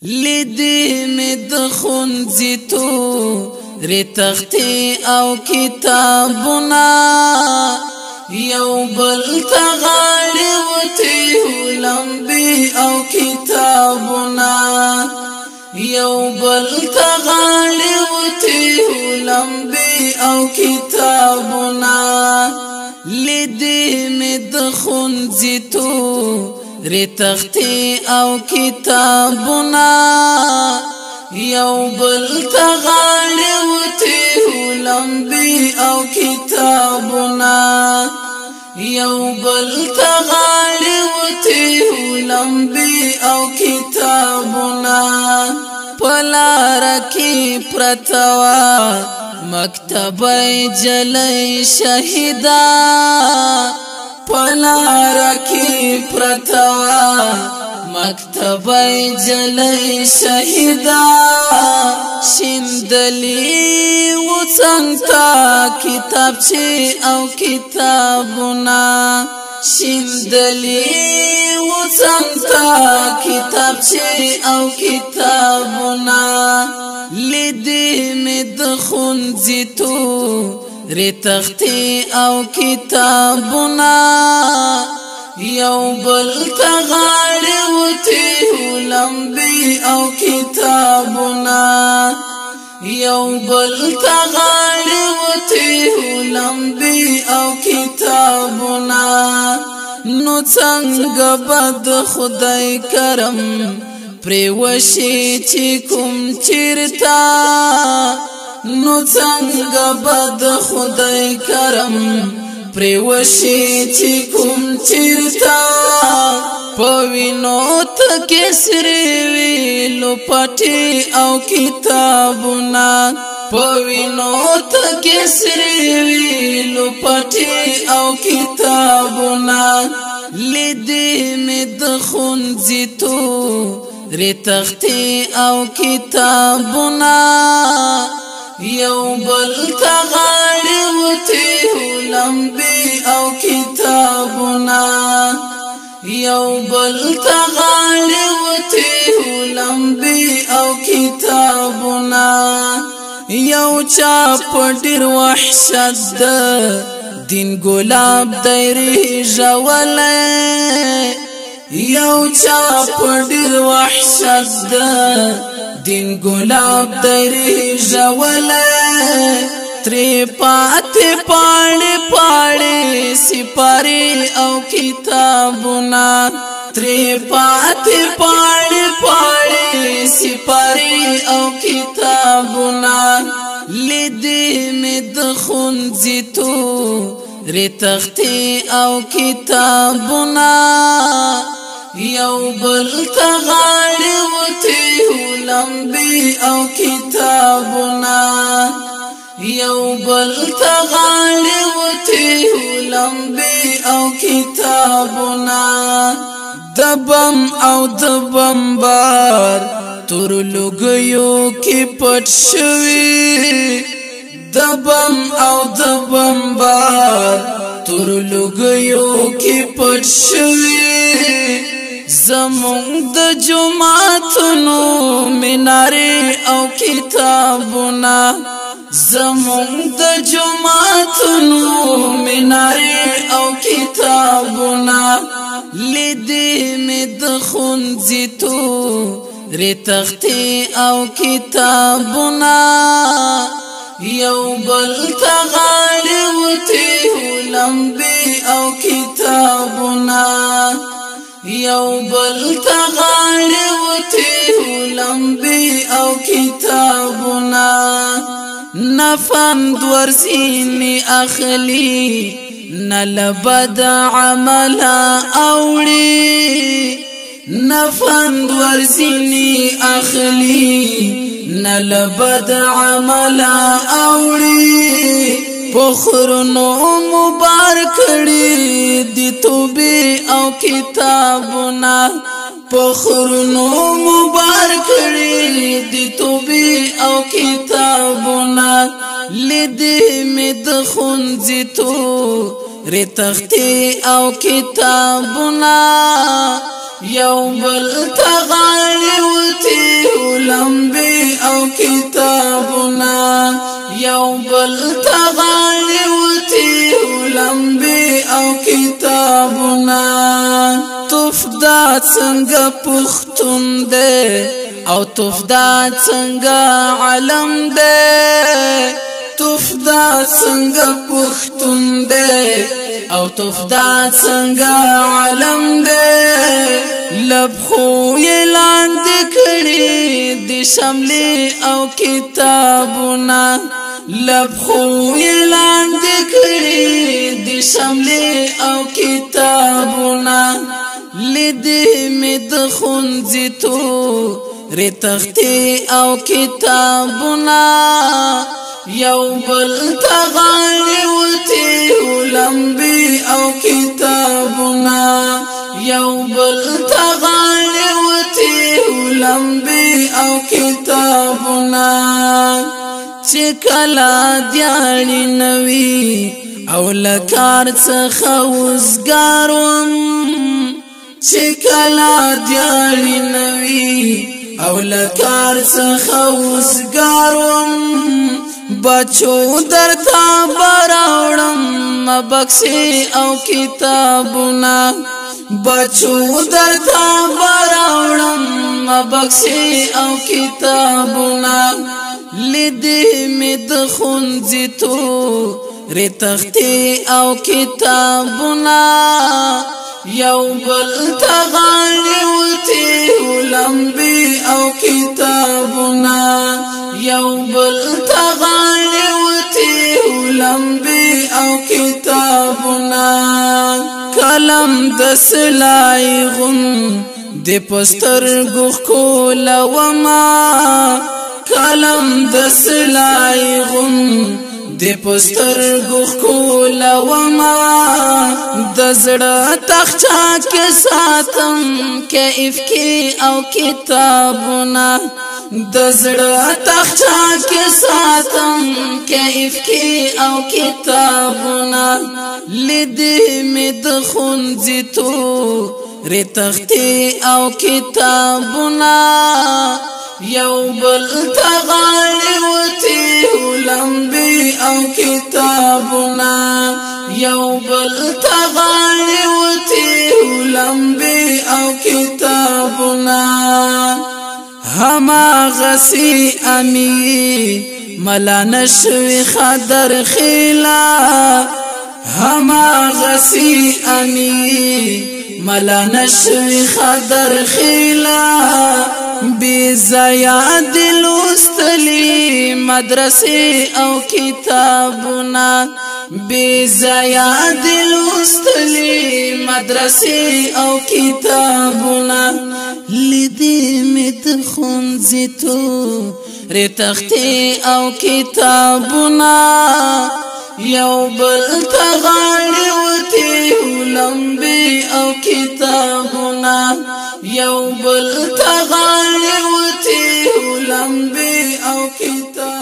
لیدی می د ښوونځي تورې تختې او کتابونه یو بل ته غاړې وتې لمبې او کتابونه یو بل ته غاړې وتې لمبې او کتابونه لیدی می د ښوونځي تورې تختې او کتابونه یو بل ته غاړې وتې لمبې او کتابونه یو بل ته غاړې وتې لمبې او کتابونه په لاره کې پرته وه مکتبه جلۍ شهیده په لاره کې پرته وه مکتبه جلۍ شهیده شیندلي و څنګ ته کتابچې او کتابونه شیندلي و څنګ ته کتابچې او کتابونه لیدی می د ښوونځي تورې تختې او کتابونه یو بل ته غاړې وتې لمبې او کتابونه یو بل ته غاړې وتې لمبې او کتابونه نو څنګه به د خدای کرم پرې وشي چې کوم چېرته نو څنګه به د خدای کرم پرې وشي چې کوم چېرته په وینو تکې سرې وي لوپټې او کتابونه په وینو تکې سرې وي لوپټې او کتابونه لیدی می د ښوونځي تورې تختې او کتابونه یو بل ته غاړې وتې لمبې او کتابونه یو بل ته غاړې وتې لمبې او کتابونه یو چا په ډېر وحشت د دین ګلاب دی ژولی یو چا په ډېر وحشت د دین ګلاب دی ژولی ترې پاتې پاڼې پاڼې سپارې او کتابونه ترې پاتې پاڼې پاڼې سپارې او کتابونه لیدی می د ښوونځي تورې تختې او کتابونه یو بل ته غاړې وتې لمبې او کتابونه یو بل ته غاړې وتې لمبې او کتابونه د بم او د بمبار تور لوګیو کې پټ شوي د بم او د بمبار تور لوګیو کې پټ شوي زمونږ د جوماتونو منارې او کتابونه زمونږ د جوماتونو منارې او کتابونه لیدی می د ښوونځي تورې تختې او کتابونه یو بل ته غاړې وتې لمبې او کتابونه یو بل ته غاړې وتې لمبې او کتابونه نفند ورځینې اخلي نه له بد عمله اوړي نفند ورځینې اخلي نه له بد عمله اوړي په خرونو مبارک کړي دي توبې او کتابونه په خرونو مبارک کړي دي توبې او کتابونه لیدی می د ښوونځي تورې تختې او کتابونه یو بل ته غاړې وتې بل تغالی وتی لمبی او کتابنا تفداد څنګه پختون دے او تفداد څنګه علم دے تفداد څنګه پختون دے او تفداد څنګه علم دے لب خو اعلان دکړي د شملي او کتابونه لب خو اعلان دکړي د شملي او کتابونه لیدې مې د ښوونځي تورې تختې او کتابونه یو بل ته غاړې وتې لمبې او کتابونه یو بل ته غاړې وتې لمبې او کتابونه چې کله دیاړې نوي او لکار څخه وزګار وم چې کله دیاړې نوي او لکار څخه وزګار وم بچو درته براوړم بکسې او کتابونه بچو درته براوړم بکسې او کتابونه لیدې مې د ښوونځي تورې تختې او کتابونه یو بل ته غاړې وتې لمبې او کتابونه یو بل ته غاړې وتې لمبې او کتابونه قلم د سلای غم د پسترګو ښکلومه قلم د سلای غم د پسترګو ښکلومه د زړه تخچا کې ساتم کیف کې او کتابونه د زړه تخچا کې ساتم کیف کې او کتابونه لیدې مې د ښوونځي تورې تختې او کتابونه یو بل ته غاړې وتې لمبې او کتابونه یو بل ته غاړې وتې لمبې او کتابونه هماغسې امي ملا نشوي خدر خیلا هماغسې امي ملا نشوي خدر خیلا بی زیا دلوستلی مدرسې او کتابونه بی زیا دلوستلی مدرسې او کتابونه لیدې مې د ښوونځي تورې تختې او کتابونه یو بل ته غاړې وتې لمبې او کتابونه یو بل ته غاړې وتې لمبې او کتابونه